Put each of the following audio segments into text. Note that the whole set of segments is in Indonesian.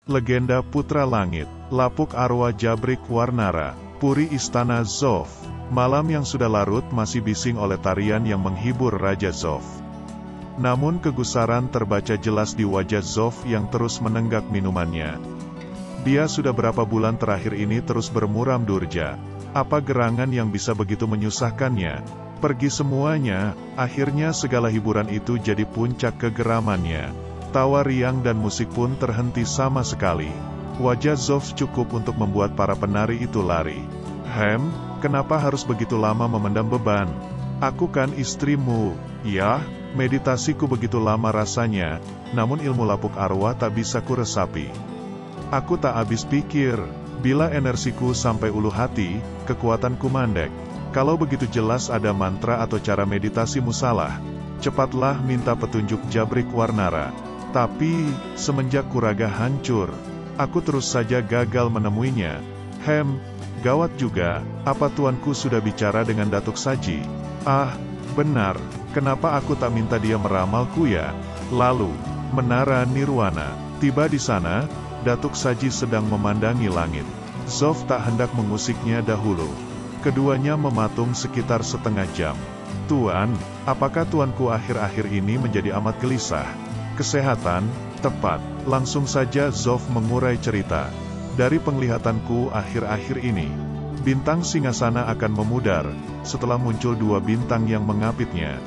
Legenda Putra Langit, Lapuk Arwah Jabrik Warnara, Puri Istana Zof. Malam yang sudah larut masih bising oleh tarian yang menghibur Raja Zof. Namun kegusaran terbaca jelas di wajah Zof yang terus menenggak minumannya. Dia sudah berapa bulan terakhir ini terus bermuram durja. Apa gerangan yang bisa begitu menyusahkannya? Pergi semuanya, akhirnya segala hiburan itu jadi puncak kegeramannya. Tawa riang dan musik pun terhenti sama sekali. Wajah Zof cukup untuk membuat para penari itu lari. Kenapa harus begitu lama memendam beban? Aku kan istrimu, ya, meditasiku begitu lama rasanya, namun ilmu lapuk arwah tak bisa kuresapi. Aku tak habis pikir, bila energiku sampai ulu hati, kekuatanku mandek. Kalau begitu jelas ada mantra atau cara meditasimu salah, cepatlah minta petunjuk Jabrik Warnara. Tapi, semenjak kuraga hancur, aku terus saja gagal menemuinya. Gawat juga, apa tuanku sudah bicara dengan Datuk Saji? Benar, kenapa aku tak minta dia meramalku ya? Lalu, Menara Nirwana. Tiba di sana, Datuk Saji sedang memandangi langit. Zof tak hendak mengusiknya dahulu. Keduanya mematung sekitar setengah jam. Tuan, apakah tuanku akhir-akhir ini menjadi amat gelisah? Kesehatan, tepat. Langsung saja Zof mengurai cerita. Dari penglihatanku akhir-akhir ini, bintang Singasana akan memudar, setelah muncul dua bintang yang mengapitnya.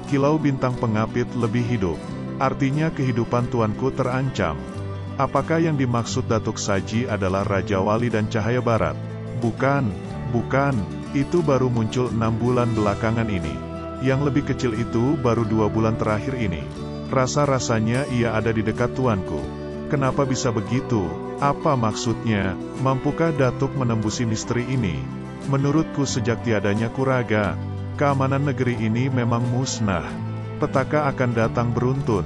Kilau bintang pengapit lebih hidup, artinya kehidupan tuanku terancam. Apakah yang dimaksud Datuk Saji adalah Raja Wali dan Cahaya Barat? Bukan, itu baru muncul 6 bulan belakangan ini. Yang lebih kecil itu baru 2 bulan terakhir ini. Rasa-rasanya ia ada di dekat tuanku. Kenapa bisa begitu? Apa maksudnya? Mampukah Datuk menembusi misteri ini? Menurutku sejak tiadanya kuraga, keamanan negeri ini memang musnah. Petaka akan datang beruntun.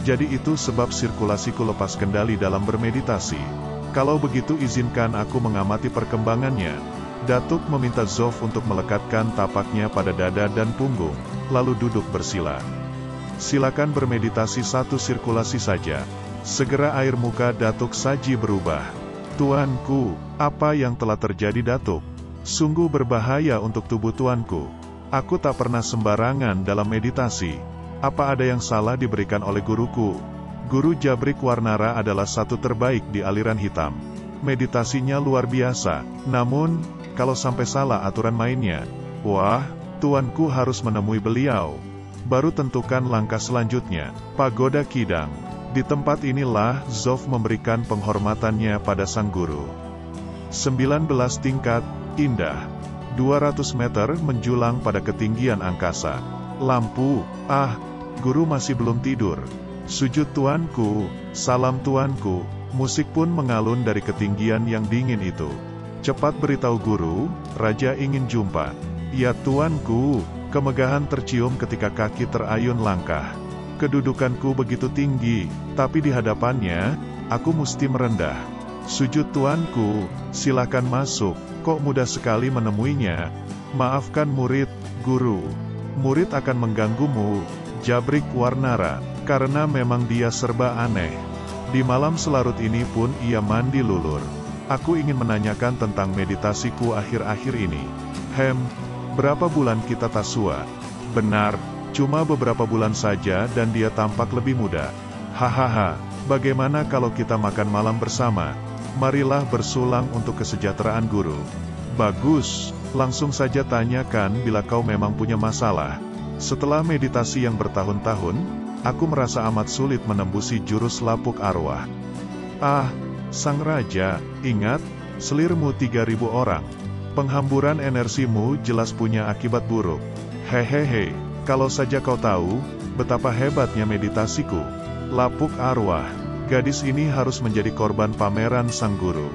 Jadi itu sebab sirkulasiku lepas kendali dalam bermeditasi. Kalau begitu izinkan aku mengamati perkembangannya. Datuk meminta Zof untuk melekatkan tapaknya pada dada dan punggung, lalu duduk bersila. Silakan bermeditasi satu sirkulasi saja. Segera air muka Datuk Saji berubah. Tuanku, apa yang telah terjadi Datuk? Sungguh berbahaya untuk tubuh tuanku. Aku tak pernah sembarangan dalam meditasi. Apa ada yang salah diberikan oleh guruku? Guru Jabrik Warnara adalah satu terbaik di aliran hitam. Meditasinya luar biasa. Namun, kalau sampai salah aturan mainnya, tuanku harus menemui beliau. Baru tentukan langkah selanjutnya. Pagoda Kidang. Di tempat inilah Zof memberikan penghormatannya pada sang guru. 19 tingkat, indah. 200 meter menjulang pada ketinggian angkasa. Lampu, guru masih belum tidur. Sujud tuanku, salam tuanku. Musik pun mengalun dari ketinggian yang dingin itu. Cepat beritahu guru, Raja ingin jumpa. Ya tuanku, kemegahan tercium ketika kaki terayun langkah. Kedudukanku begitu tinggi, tapi di hadapannya, aku mesti merendah. Sujud tuanku, silakan masuk, kok mudah sekali menemuinya. Maafkan murid, guru. Murid akan mengganggumu, Jabrik Warnara, karena memang dia serba aneh. Di malam selarut ini pun ia mandi lulur. Aku ingin menanyakan tentang meditasiku akhir-akhir ini. Berapa bulan kita tasua? Benar. Cuma beberapa bulan saja dan dia tampak lebih muda. Bagaimana kalau kita makan malam bersama? Marilah bersulang untuk kesejahteraan guru. Bagus, langsung saja tanyakan bila kau memang punya masalah. Setelah meditasi yang bertahun-tahun, aku merasa amat sulit menembusi jurus lapuk arwah. Sang Raja, ingat, selirmu 3.000 orang. Penghamburan energimu jelas punya akibat buruk. Kalau saja kau tahu, betapa hebatnya meditasiku. Lapuk arwah, gadis ini harus menjadi korban pameran sang guru.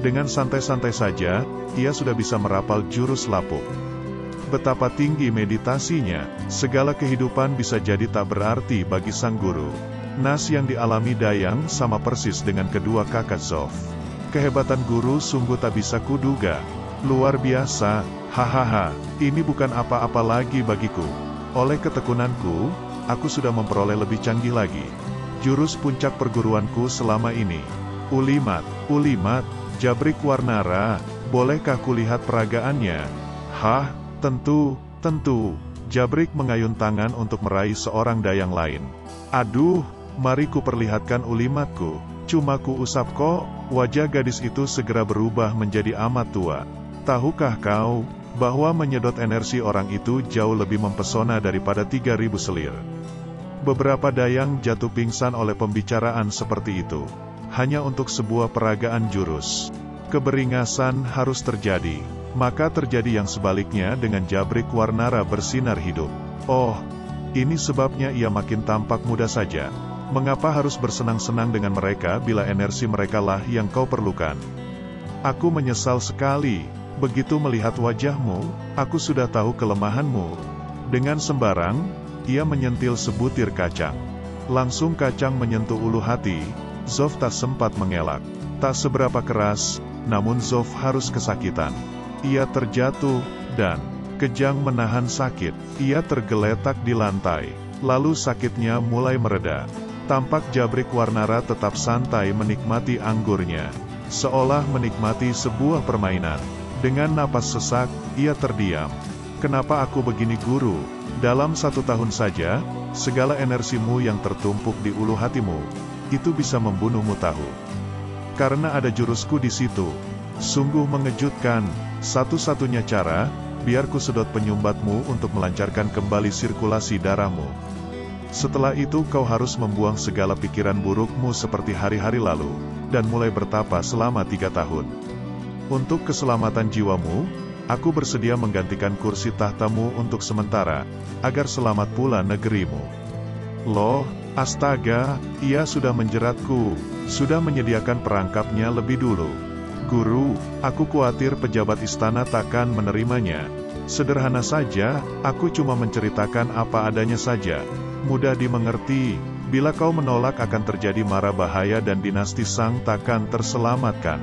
Dengan santai-santai saja, ia sudah bisa merapal jurus lapuk. Betapa tinggi meditasinya, segala kehidupan bisa jadi tak berarti bagi sang guru. Nas yang dialami Dayang sama persis dengan kedua kakak Zof. Kehebatan guru sungguh tak bisa kuduga. Luar biasa, ini bukan apa-apa lagi bagiku. Oleh ketekunanku, aku sudah memperoleh lebih canggih lagi. jurus puncak perguruanku selama ini. Ulimat, Ulimat, Jabrik Warnara, bolehkah kulihat peragaannya? Hah, tentu, tentu. Jabrik mengayun tangan untuk meraih seorang dayang lain. Aduh, mari ku perlihatkan ulimatku. Cuma ku usap kok. Wajah gadis itu segera berubah menjadi amat tua. Tahukah kau, bahwa menyedot energi orang itu jauh lebih mempesona daripada 3000 selir. Beberapa dayang jatuh pingsan oleh pembicaraan seperti itu. Hanya untuk sebuah peragaan jurus. Keberingasan harus terjadi. Maka terjadi yang sebaliknya dengan Jabrik Warnara bersinar hidup. Oh, ini sebabnya ia makin tampak muda saja. Mengapa harus bersenang-senang dengan mereka bila energi mereka lah yang kau perlukan? Aku menyesal sekali. Begitu melihat wajahmu, aku sudah tahu kelemahanmu. Dengan sembarang, ia menyentil sebutir kacang. Langsung kacang menyentuh ulu hati. Zof tak sempat mengelak. Tak seberapa keras, namun Zof harus kesakitan. Ia terjatuh, dan kejang menahan sakit. Ia tergeletak di lantai. Lalu sakitnya mulai mereda. Tampak Jabrik Warnara tetap santai menikmati anggurnya. Seolah menikmati sebuah permainan. Dengan napas sesak, ia terdiam. Kenapa aku begini guru? Dalam 1 tahun saja, segala energimu yang tertumpuk di ulu hatimu, itu bisa membunuhmu tahu. Karena ada jurusku di situ. Sungguh mengejutkan. Satu-satunya cara, biar ku sedot penyumbatmu untuk melancarkan kembali sirkulasi darahmu. Setelah itu kau harus membuang segala pikiran burukmu seperti hari-hari lalu, dan mulai bertapa selama 3 tahun. Untuk keselamatan jiwamu, aku bersedia menggantikan kursi tahtamu untuk sementara, agar selamat pula negerimu. Loh, astaga, ia sudah menjeratku, sudah menyediakan perangkapnya lebih dulu. Guru, aku khawatir pejabat istana takkan menerimanya. Sederhana saja, aku cuma menceritakan apa adanya saja. Mudah dimengerti, bila kau menolak akan terjadi mara bahaya dan dinasti Sang takkan terselamatkan.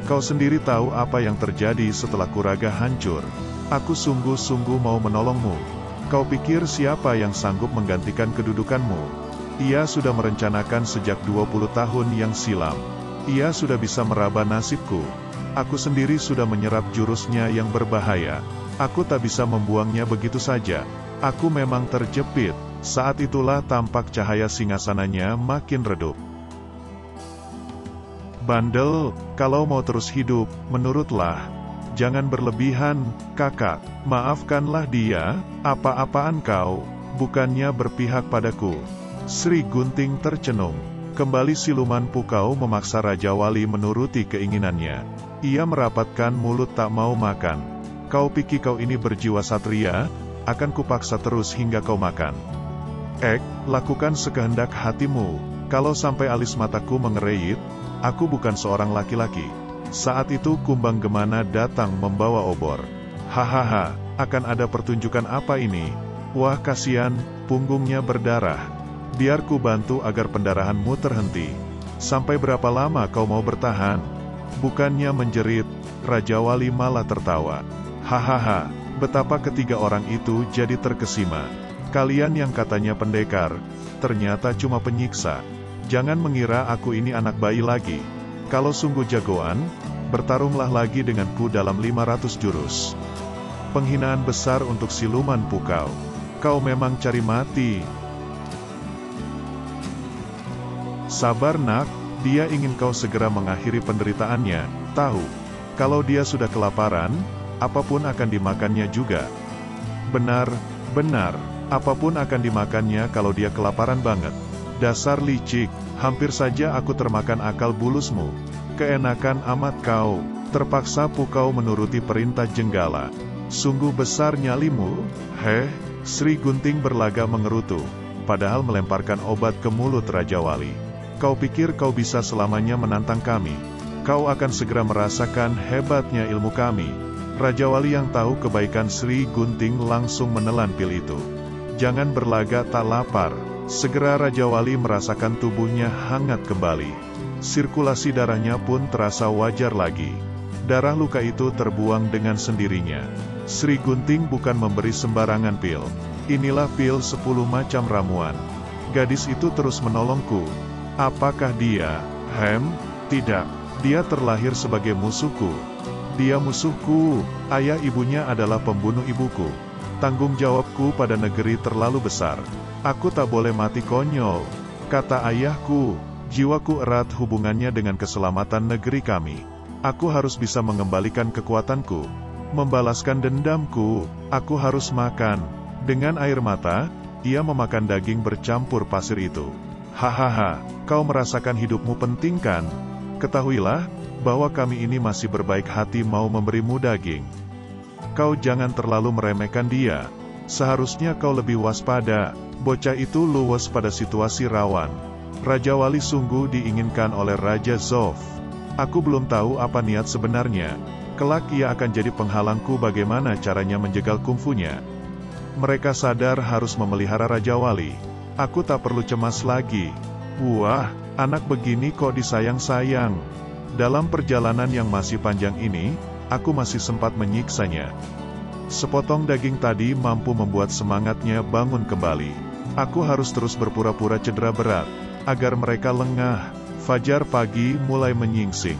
Kau sendiri tahu apa yang terjadi setelah Kuraga hancur. Aku sungguh-sungguh mau menolongmu. Kau pikir siapa yang sanggup menggantikan kedudukanmu? Ia sudah merencanakan sejak 20 tahun yang silam. Ia sudah bisa meraba nasibku. Aku sendiri sudah menyerap jurusnya yang berbahaya. Aku tak bisa membuangnya begitu saja. Aku memang terjepit. Saat itulah tampak cahaya singgasananya makin redup. Bandel, kalau mau terus hidup, menurutlah. Jangan berlebihan, kakak. Maafkanlah dia, apa-apaan kau, bukannya berpihak padaku. Sri Gunting tercenung. Kembali siluman pukau memaksa Raja Wali menuruti keinginannya. Ia merapatkan mulut tak mau makan. Kau pikir kau ini berjiwa satria? Akan kupaksa terus hingga kau makan. Lakukan sekehendak hatimu. Kalau sampai alis mataku mengereyit, aku bukan seorang laki-laki. Saat itu kumbang gemana datang membawa obor. Hahaha, akan ada pertunjukan apa ini? Wah kasihan, punggungnya berdarah. Biar ku bantu agar pendarahanmu terhenti. Sampai berapa lama kau mau bertahan? Bukannya menjerit, Raja Wali malah tertawa. Hahaha, betapa ketiga orang itu jadi terkesima. Kalian yang katanya pendekar, ternyata cuma penyiksa. Jangan mengira aku ini anak bayi lagi. Kalau sungguh jagoan, bertarunglah lagi denganku dalam 500 jurus. Penghinaan besar untuk siluman pukau. Kau memang cari mati. Sabar nak, dia ingin kau segera mengakhiri penderitaannya. Tahu, kalau dia sudah kelaparan, apapun akan dimakannya juga. Benar, benar, apapun akan dimakannya kalau dia kelaparan banget. Dasar licik, hampir saja aku termakan akal bulusmu. Keenakan amat kau, terpaksa pukau menuruti perintah Jenggala. Sungguh besar nyalimu, Sri Gunting berlaga mengerutu, padahal melemparkan obat ke mulut Raja Wali. Kau pikir kau bisa selamanya menantang kami? Kau akan segera merasakan hebatnya ilmu kami. Raja Wali yang tahu kebaikan Sri Gunting langsung menelan pil itu. Jangan berlaga tak lapar. Segera Raja Wali merasakan tubuhnya hangat kembali. Sirkulasi darahnya pun terasa wajar lagi. Darah luka itu terbuang dengan sendirinya. Sri Gunting bukan memberi sembarangan pil. Inilah pil 10 macam ramuan. Gadis itu terus menolongku. Apakah dia? Tidak. Dia terlahir sebagai musuhku. Dia musuhku. Ayah ibunya adalah pembunuh ibuku. Tanggung jawabku pada negeri terlalu besar. Aku tak boleh mati konyol. Kata ayahku, jiwaku erat hubungannya dengan keselamatan negeri kami. Aku harus bisa mengembalikan kekuatanku. Membalaskan dendamku. Aku harus makan. Dengan air mata, ia memakan daging bercampur pasir itu. Hahaha, kau merasakan hidupmu penting kan? Ketahuilah, bahwa kami ini masih berbaik hati mau memberimu daging. Kau jangan terlalu meremehkan dia. Seharusnya kau lebih waspada. Bocah itu luwes pada situasi rawan. Raja Wali sungguh diinginkan oleh Raja Zof. Aku belum tahu apa niat sebenarnya. Kelak ia akan jadi penghalangku bagaimana caranya menjegal kungfunya. Mereka sadar harus memelihara Raja Wali. Aku tak perlu cemas lagi. Wah, anak begini kok disayang-sayang. Dalam perjalanan yang masih panjang ini, aku masih sempat menyiksanya. Sepotong daging tadi mampu membuat semangatnya bangun kembali. Aku harus terus berpura-pura cedera berat, agar mereka lengah. Fajar pagi mulai menyingsing.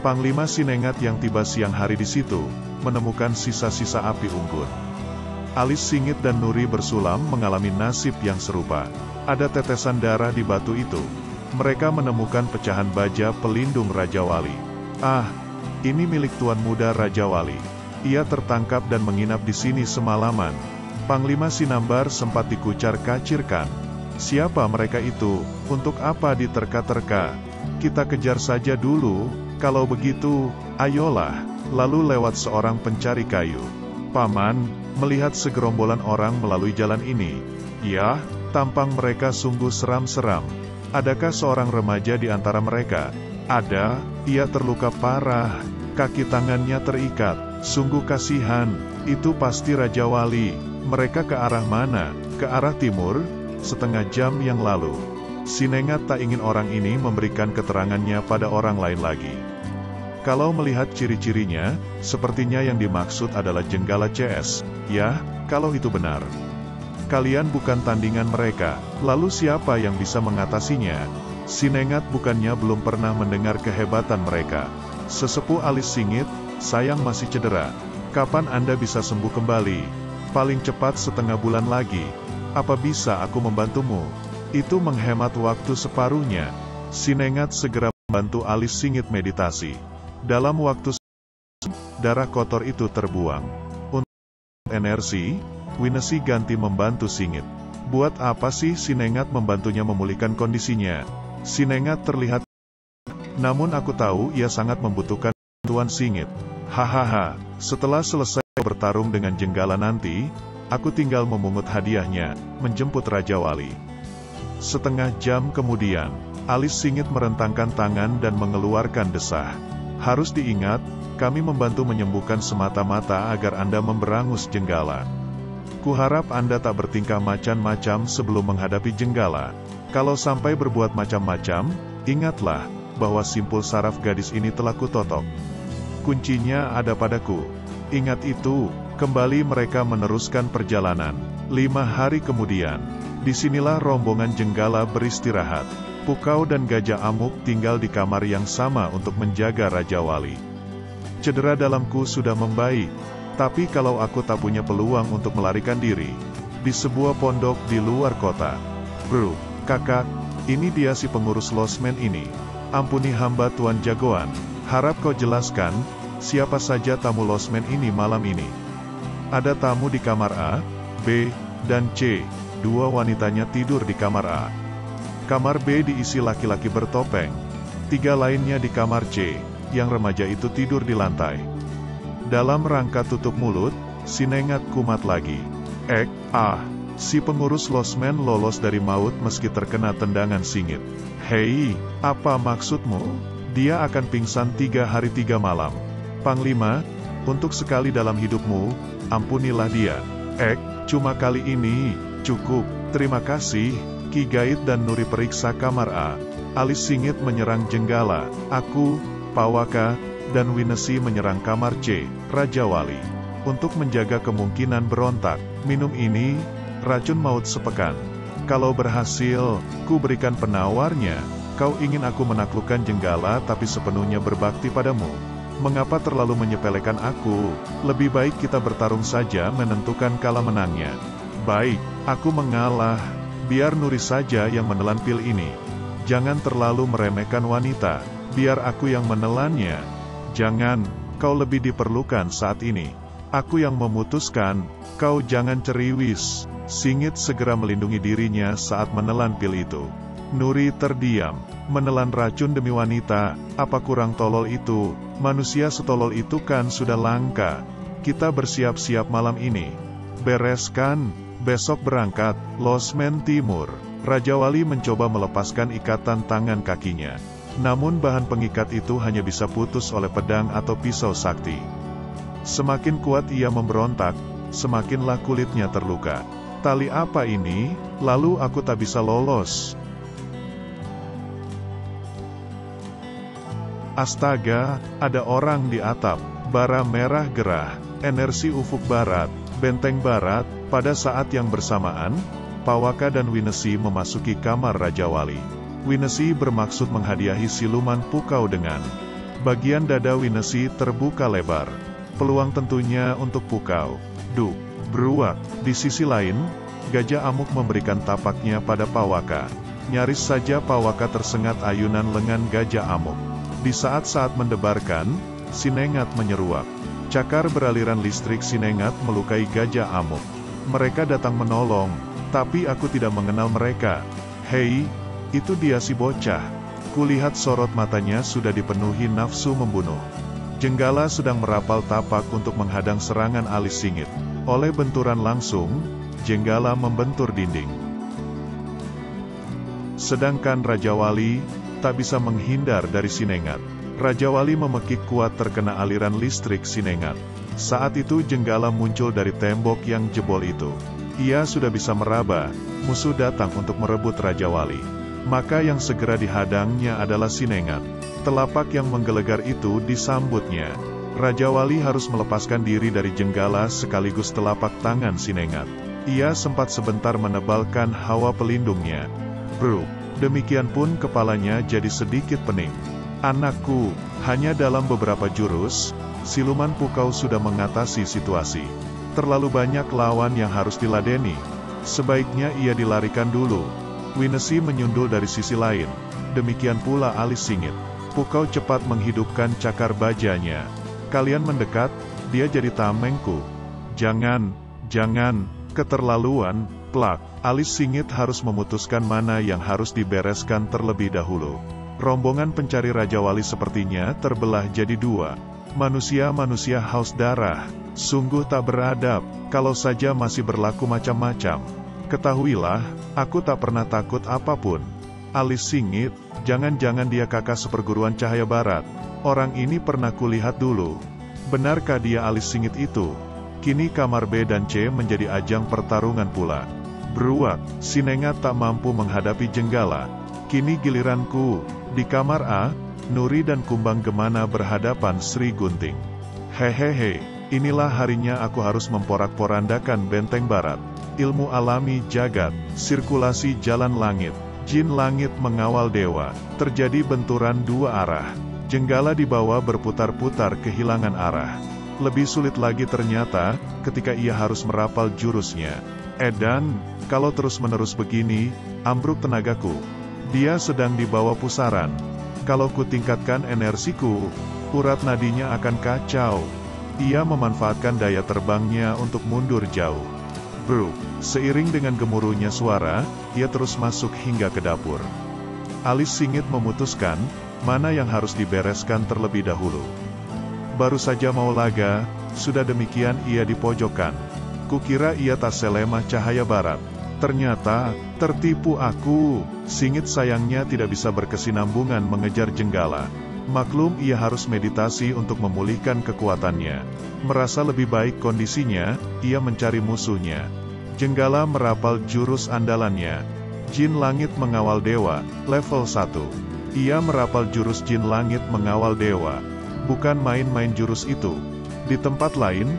Panglima Sinengat yang tiba siang hari di situ, menemukan sisa-sisa api unggun. Alis Singit dan Nuri bersulam mengalami nasib yang serupa. Ada tetesan darah di batu itu. Mereka menemukan pecahan baja pelindung Raja Wali. Ah, ini milik Tuan Muda Raja Wali. Ia tertangkap dan menginap di sini semalaman. Panglima Sinambar sempat dikucar-kacirkan. Siapa mereka itu? Untuk apa diterka-terka? Kita kejar saja dulu. Kalau begitu, ayolah. Lalu lewat seorang pencari kayu. Paman, melihat segerombolan orang melalui jalan ini. Ya, tampang mereka sungguh seram-seram. Adakah seorang remaja di antara mereka? Ada, ia terluka parah. Kaki tangannya terikat. Sungguh kasihan. Itu pasti Raja Wali. Mereka ke arah mana? Ke arah timur? Setengah jam yang lalu. Sinengat tak ingin orang ini memberikan keterangannya pada orang lain lagi. Kalau melihat ciri-cirinya, sepertinya yang dimaksud adalah Jenggala CS. Ya, kalau itu benar. Kalian bukan tandingan mereka, lalu siapa yang bisa mengatasinya? Sinengat bukannya belum pernah mendengar kehebatan mereka. Sesepuh Alis Singit, sayang masih cedera. Kapan Anda bisa sembuh kembali? Paling cepat setengah bulan lagi. Apa bisa aku membantumu? Itu menghemat waktu separuhnya. Sinengat segera membantu Alis Singit meditasi. Dalam waktu darah kotor itu terbuang. Untuk energi, Winesi ganti membantu Singit. Buat apa sih Sinengat membantunya memulihkan kondisinya? Sinengat terlihat, namun aku tahu ia sangat membutuhkan bantuan Singit. Hahaha, setelah selesai bertarung dengan Jenggala nanti, aku tinggal memungut hadiahnya, menjemput Raja Wali. Setengah jam kemudian, Alis Singit merentangkan tangan dan mengeluarkan desah. Harus diingat, kami membantu menyembuhkan semata-mata agar Anda memberangus Jenggala. Kuharap Anda tak bertingkah macam-macam sebelum menghadapi Jenggala. Kalau sampai berbuat macam-macam, ingatlah, bahwa simpul saraf gadis ini telah kutotok. Kuncinya ada padaku. Ingat itu. Kembali mereka meneruskan perjalanan. 5 hari kemudian, disinilah rombongan Jenggala beristirahat. Pukau dan Gajah Amuk tinggal di kamar yang sama untuk menjaga Raja Wali. Cedera dalamku sudah membaik, tapi kalau aku tak punya peluang untuk melarikan diri, di sebuah pondok di luar kota. Bro, kakak, ini dia si pengurus losmen ini. Ampuni hamba Tuan Jagoan, harap kau jelaskan, siapa saja tamu losmen ini malam ini. Ada tamu di kamar A, B, dan C. 2 wanitanya tidur di kamar A. Kamar B diisi laki-laki bertopeng. 3 lainnya di kamar C, yang remaja itu tidur di lantai. Dalam rangka tutup mulut, Sinengat kumat lagi. Si pengurus losmen lolos dari maut meski terkena tendangan Singit. Hei, apa maksudmu? Dia akan pingsan 3 hari 3 malam. Panglima, untuk sekali dalam hidupmu, ampunilah dia. Cuma kali ini, cukup. Terima kasih. Ki Gait dan Nuri periksa kamar A. Alis Singit menyerang Jenggala. Aku, Pawaka, dan Winesi menyerang kamar C, Raja Wali. Untuk menjaga kemungkinan berontak, minum ini, racun maut sepekan. Kalau berhasil, ku berikan penawarnya. Kau ingin aku menaklukkan Jenggala tapi sepenuhnya berbakti padamu. Mengapa terlalu menyepelekan aku? Lebih baik kita bertarung saja menentukan kalah menangnya. Baik, aku mengalah. Biar Nuri saja yang menelan pil ini. Jangan terlalu meremehkan wanita. Biar aku yang menelannya. Jangan, kau lebih diperlukan saat ini. Aku yang memutuskan, kau jangan ceriwis. Singit segera melindungi dirinya saat menelan pil itu. Nuri terdiam. Menelan racun demi wanita, apa kurang tolol itu? Manusia setolol itu kan sudah langka. Kita bersiap-siap malam ini. Bereskan, besok berangkat, Losmen Timur. Raja Wali mencoba melepaskan ikatan tangan kakinya. Namun bahan pengikat itu hanya bisa putus oleh pedang atau pisau sakti. Semakin kuat ia memberontak, semakinlah kulitnya terluka. Tali apa ini? Lalu aku tak bisa lolos. Astaga, ada orang di atap. Bara merah gerah, energi ufuk barat, benteng barat. Pada saat yang bersamaan, Pawaka dan Winesi memasuki kamar Raja Wali. Winesi bermaksud menghadiahi siluman Pukau dengan bagian dada Winesi terbuka lebar. Peluang tentunya untuk Pukau. Duk, beruak. Di sisi lain, Gajah Amuk memberikan tapaknya pada Pawaka. Nyaris saja Pawaka tersengat ayunan lengan Gajah Amuk. Di saat-saat mendebarkan, Sinengat menyeruak. Cakar beraliran listrik Sinengat melukai Gajah Amuk. Mereka datang menolong, tapi aku tidak mengenal mereka. Hei, itu dia si bocah. Kulihat sorot matanya sudah dipenuhi nafsu membunuh. Jenggala sedang merapal tapak untuk menghadang serangan alis singit. Oleh benturan langsung, Jenggala membentur dinding. Sedangkan Raja Wali tak bisa menghindar dari Sinengat. Raja Wali memekik kuat terkena aliran listrik Sinengat. Saat itu Jenggala muncul dari tembok yang jebol itu. Ia sudah bisa meraba, musuh datang untuk merebut Raja Wali. Maka yang segera dihadangnya adalah Sinengat. Telapak yang menggelegar itu disambutnya. Raja Wali harus melepaskan diri dari Jenggala sekaligus telapak tangan Sinengat. Ia sempat sebentar menebalkan hawa pelindungnya. Bruk. Demikian pun kepalanya jadi sedikit pening. Anakku, hanya dalam beberapa jurus, siluman Pukau sudah mengatasi situasi. Terlalu banyak lawan yang harus diladeni. Sebaiknya ia dilarikan dulu. Winesi menyundul dari sisi lain. Demikian pula alis singit. Pukau cepat menghidupkan cakar bajanya. Kalian mendekat, dia jadi tamengku. Jangan, keterlaluan, plak. Alis singit harus memutuskan mana yang harus dibereskan terlebih dahulu. Rombongan pencari Raja Wali sepertinya terbelah jadi dua. Manusia-manusia haus darah. Sungguh tak beradab, kalau saja masih berlaku macam-macam. Ketahuilah, aku tak pernah takut apapun. Alis singit, jangan-jangan dia kakak seperguruan Cahaya Barat. Orang ini pernah kulihat dulu. Benarkah dia alis singit itu? Kini kamar B dan C menjadi ajang pertarungan pula. Beruak, Sinengat tak mampu menghadapi Jenggala. Kini giliranku. Di kamar A, Nuri dan Kumbang Gemana berhadapan Sri Gunting. Hehehe, inilah harinya aku harus memporak-porandakan benteng barat. Ilmu alami jagat, sirkulasi jalan langit. Jin langit mengawal dewa. Terjadi benturan dua arah. Jenggala di bawah berputar-putar kehilangan arah. Lebih sulit lagi ternyata, ketika ia harus merapal jurusnya. Edan, kalau terus-menerus begini, ambruk tenagaku. Dia sedang di bawah pusaran. Kalau ku tingkatkan energiku, urat nadinya akan kacau. Ia memanfaatkan daya terbangnya untuk mundur jauh. Bruk, seiring dengan gemuruhnya suara, ia terus masuk hingga ke dapur. Alis singit memutuskan, mana yang harus dibereskan terlebih dahulu. Baru saja mau laga, sudah demikian ia dipojokkan. Kukira ia tak selemah Cahaya Barat. Ternyata, tertipu aku. Singit sayangnya tidak bisa berkesinambungan mengejar Jenggala. Maklum ia harus meditasi untuk memulihkan kekuatannya. Merasa lebih baik kondisinya, ia mencari musuhnya. Jenggala merapal jurus andalannya. Jin Langit Mengawal Dewa, level 1. Ia merapal jurus Jin Langit Mengawal Dewa. Bukan main-main jurus itu. Di tempat lain,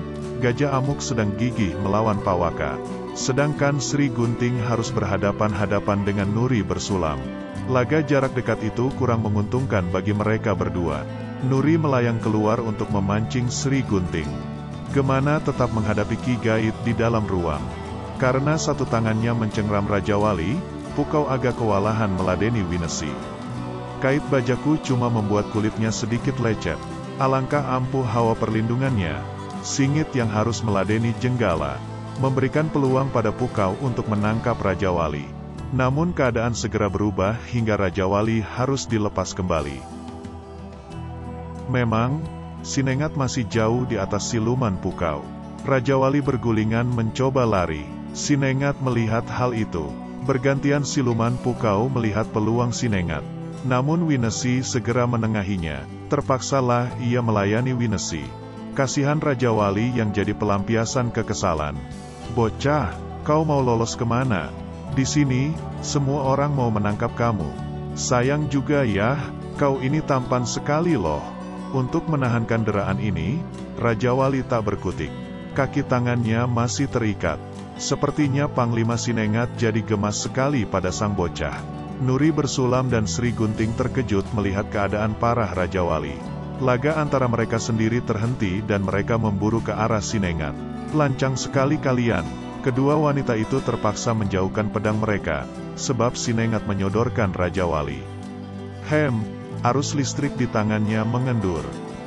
Gajah Amuk sedang gigih melawan Pawaka. Sedangkan Sri Gunting harus berhadapan-hadapan dengan Nuri Bersulam. Laga jarak dekat itu kurang menguntungkan bagi mereka berdua. Nuri melayang keluar untuk memancing Sri Gunting. Gemana tetap menghadapi Ki Gaib di dalam ruang. Karena satu tangannya mencengram Raja Wali, Pukau agak kewalahan meladeni Winesi. Kait bajaku cuma membuat kulitnya sedikit lecet. Alangkah ampuh hawa perlindungannya. Singit yang harus meladeni Jenggala, memberikan peluang pada Pukau untuk menangkap Raja Wali. Namun keadaan segera berubah hingga Raja Wali harus dilepas kembali. Memang, Sinengat masih jauh di atas siluman Pukau. Raja Wali bergulingan mencoba lari. Sinengat melihat hal itu. Bergantian siluman Pukau melihat peluang Sinengat. Namun Winesi segera menengahinya. Terpaksalah ia melayani Winesi. Kasihan Raja Wali yang jadi pelampiasan kekesalan. Bocah, kau mau lolos kemana? Di sini, semua orang mau menangkap kamu. Sayang juga ya, kau ini tampan sekali loh. Untuk menahan kanderaan ini, Raja Wali tak berkutik. Kaki tangannya masih terikat. Sepertinya Panglima Sinengat jadi gemas sekali pada sang bocah. Nuri Bersulam dan Sri Gunting terkejut melihat keadaan parah Raja Wali. Laga antara mereka sendiri terhenti dan mereka memburu ke arah Sinengat. Lancang sekali kalian. Kedua wanita itu terpaksa menjauhkan pedang mereka, sebab Sinengat menyodorkan Raja Wali. Arus listrik di tangannya mengendur.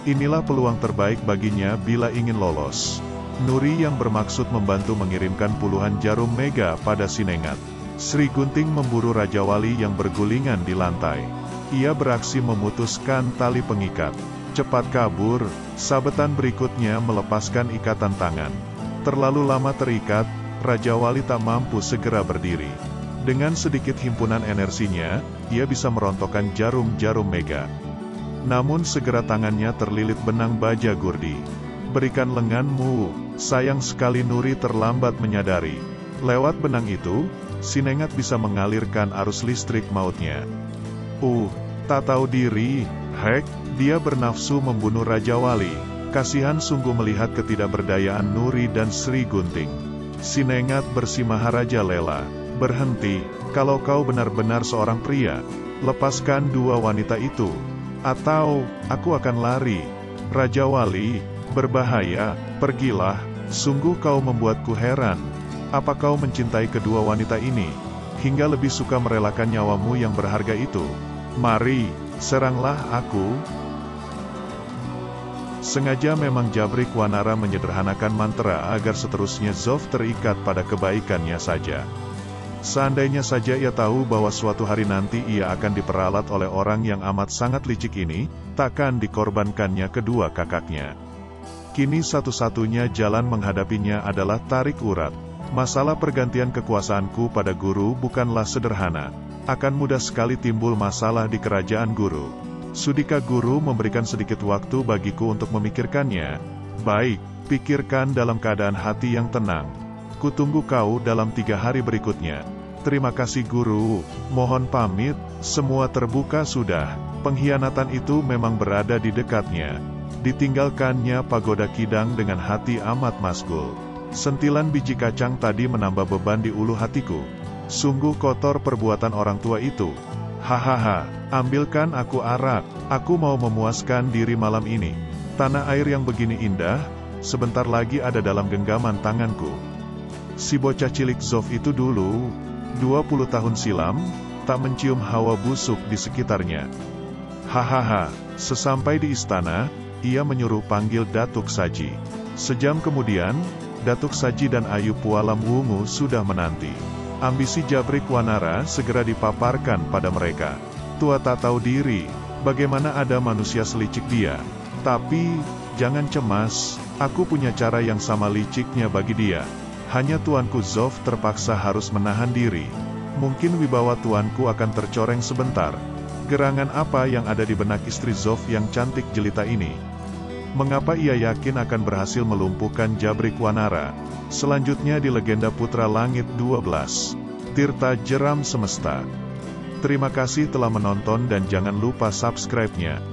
Inilah peluang terbaik baginya bila ingin lolos. Nuri yang bermaksud membantu mengirimkan puluhan jarum mega pada Sinengat. Sri Gunting memburu Raja Wali yang bergulingan di lantai. Ia beraksi memutuskan tali pengikat. Cepat kabur, sabetan berikutnya melepaskan ikatan tangan. Terlalu lama terikat, Raja Wali tak mampu segera berdiri. Dengan sedikit himpunan energinya, ia bisa merontokkan jarum-jarum mega. Namun segera tangannya terlilit benang baja Gurdi. Berikan lenganmu, sayang sekali Nuri terlambat menyadari. Lewat benang itu, Sinengat bisa mengalirkan arus listrik mautnya. Tak tahu diri, dia bernafsu membunuh Raja Wali. Kasihan sungguh melihat ketidakberdayaan Nuri dan Sri Gunting. Sinengat bersimaharaja lela. Berhenti, kalau kau benar-benar seorang pria, lepaskan dua wanita itu. Atau, aku akan lari. Raja Wali, berbahaya, pergilah, sungguh kau membuatku heran. Apa kau mencintai kedua wanita ini, hingga lebih suka merelakan nyawamu yang berharga itu? Mari, seranglah aku. Sengaja memang Jabrik Wanara menyederhanakan mantra agar seterusnya Zof terikat pada kebaikannya saja. Seandainya saja ia tahu bahwa suatu hari nanti ia akan diperalat oleh orang yang amat sangat licik ini, takkan dikorbankannya kedua kakaknya. Kini satu-satunya jalan menghadapinya adalah tarik urat. Masalah pergantian kekuasaanku pada guru bukanlah sederhana. Akan mudah sekali timbul masalah di kerajaan guru. Sudikah guru memberikan sedikit waktu bagiku untuk memikirkannya? Baik, pikirkan dalam keadaan hati yang tenang. Kutunggu kau dalam 3 hari berikutnya. Terima kasih guru, mohon pamit, semua terbuka sudah. Pengkhianatan itu memang berada di dekatnya. Ditinggalkannya Pagoda Kidang dengan hati amat masgul. Sentilan biji kacang tadi menambah beban di ulu hatiku. Sungguh kotor perbuatan orang tua itu. Hahaha, ambilkan aku arak, aku mau memuaskan diri malam ini. Tanah air yang begini indah, sebentar lagi ada dalam genggaman tanganku. Si bocah cilik Zof itu dulu, 20 tahun silam, tak mencium hawa busuk di sekitarnya. Hahaha, sesampai di istana, ia menyuruh panggil Datuk Saji. Sejam kemudian, Datuk Saji dan Ayu Pualam Wungu sudah menanti. Ambisi Jabrik Wanara segera dipaparkan pada mereka. Tua tak tahu diri, bagaimana ada manusia selicik dia. Tapi, jangan cemas, aku punya cara yang sama liciknya bagi dia. Hanya tuanku Zof terpaksa harus menahan diri. Mungkin wibawa tuanku akan tercoreng sebentar. Gerangan apa yang ada di benak istri Zof yang cantik jelita ini? Mengapa ia yakin akan berhasil melumpuhkan Jabrik Wanara? Selanjutnya di Legenda Putra Langit 12. Tirta Jeram Semesta. Terima kasih telah menonton dan jangan lupa subscribe-nya.